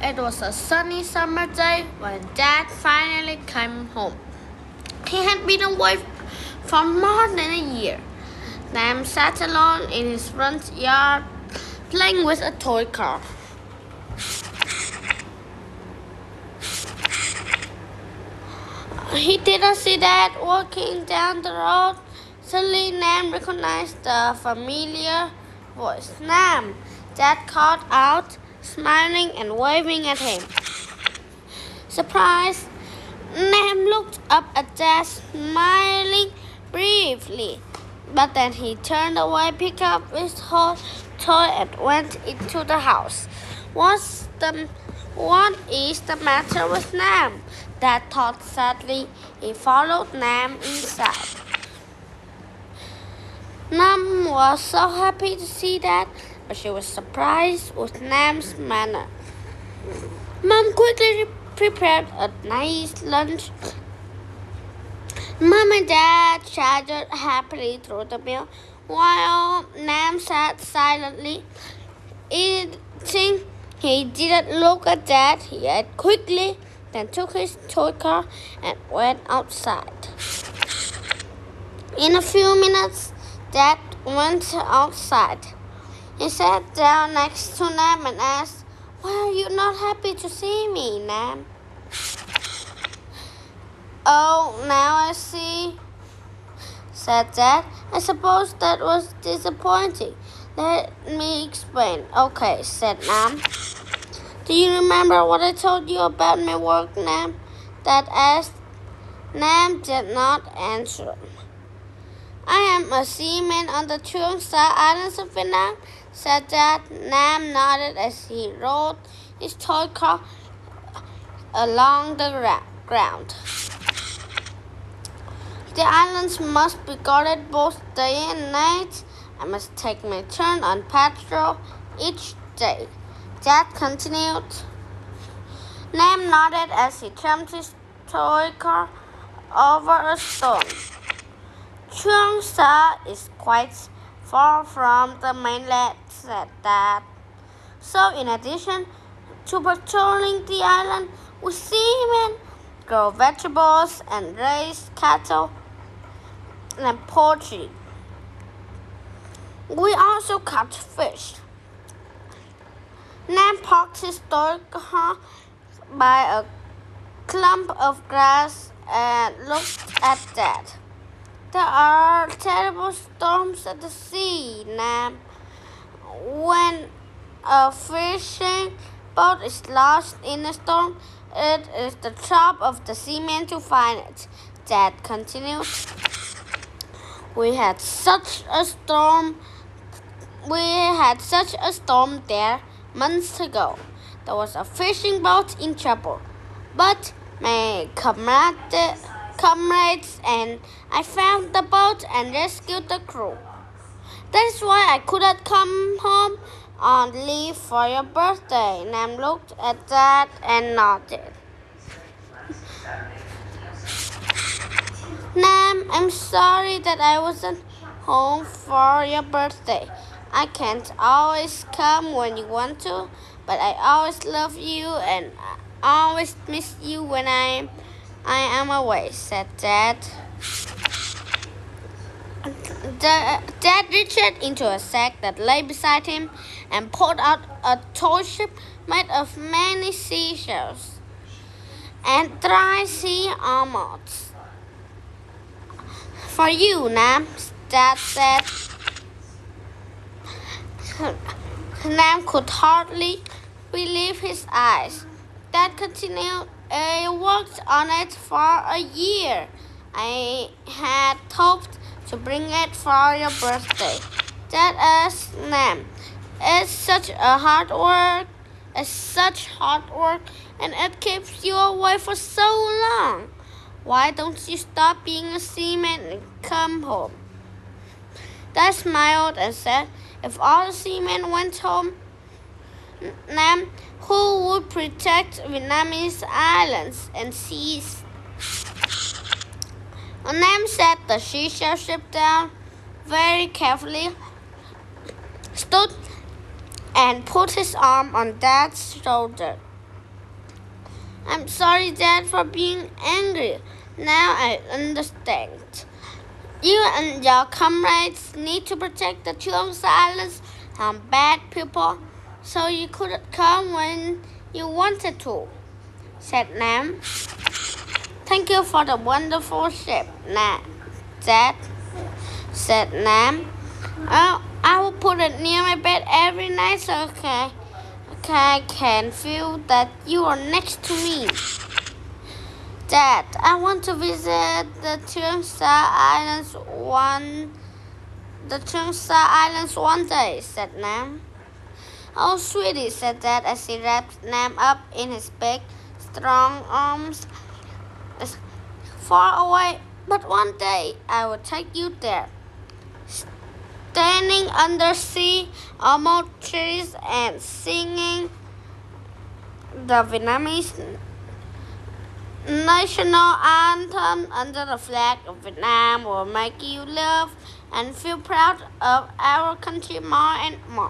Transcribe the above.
It was a sunny summer day when Dad finally came home. He had been away for more than a year. Nam sat alone in his front yard, playing with a toy car. He didn't see Dad walking down the road. Suddenly, Nam recognized the familiar voice. Nam! Dad called out, smiling and waving at him. Surprised, Nam looked up at Dad, smiling briefly. But then he turned away, picked up his whole toy, and went into the house. What is the matter with Nam? Dad thought sadly. He followed Nam inside. Nam was so happy to see Dad, but she was surprised with Nam's manner. Mom quickly prepared a nice lunch. Mom and Dad chatted happily through the meal, while Nam sat silently eating. He didn't look at Dad. He ate quickly, then took his toy car and went outside. In a few minutes, Dad went outside. He sat down next to Nam and asked, "Why are you not happy to see me, Nam?" "Oh, now I see," said Dad. "I suppose that was disappointing. Let me explain." "Okay," said Nam. "Do you remember what I told you about my work, Nam?" Dad asked. Nam did not answer. "I am a seaman on the Truong Islands of Vietnam," said Dad. Nam nodded as he rolled his toy car along the ground. "The islands must be guarded both day and night. I must take my turn on patrol each day," Dad continued. Nam nodded as he jumped his toy car over a stone. Truong Sa is quite far from the mainland, said Dad. "So in addition to patrolling the island, we seamen grow vegetables and raise cattle and poultry. We also catch fish." Nam parked his toy car by a clump of grass and looked at Dad. "There are terrible storms at the sea, Nam. When a fishing boat is lost in a storm, it is the job of the seamen to find it," Dad continued. We had such a storm there months ago. There was a fishing boat in trouble, but my comrades and I found the boat and rescued the crew. That is why I couldn't come home on leave for your birthday." Nam looked at Dad and nodded. "Nam, I'm sorry that I wasn't home for your birthday. I can't always come when you want to, but I always love you and I always miss you when I am away," said Dad. Dad reached into a sack that lay beside him and pulled out a toy ship made of many seashells and dry sea almonds. "For you, Nam," Dad said. Nam could hardly believe his eyes. Dad continued, "I worked on it for a year. I had hoped to bring it for your birthday." Dad asked Nam, It's such hard work, and it keeps you away for so long. Why don't you stop being a seaman and come home?" Dad smiled and said, "If all the seamen went home, Nam, who would protect Vietnamese islands and seas?" Nam set the seashell ship down very carefully, stood and put his arm on Dad's shoulder. I'm sorry, Dad, for being angry. Now I understand. You and your comrades need to protect the Trumsa Islands from bad people, so you couldn't come when you wanted to, said Nam. Thank you for the wonderful ship, Dad, said Nam. I will put it near my bed every night so I can feel that you are next to me. Dad, I want to visit the Trumsa Islands one day, said Nam. Oh, sweetie, said Dad as he wrapped Nam up in his big, strong arms. It's far away, but one day I will take you there. Standing under sea almond trees and singing the Vietnamese national anthem under the flag of Vietnam will make you love and feel proud of our country more and more.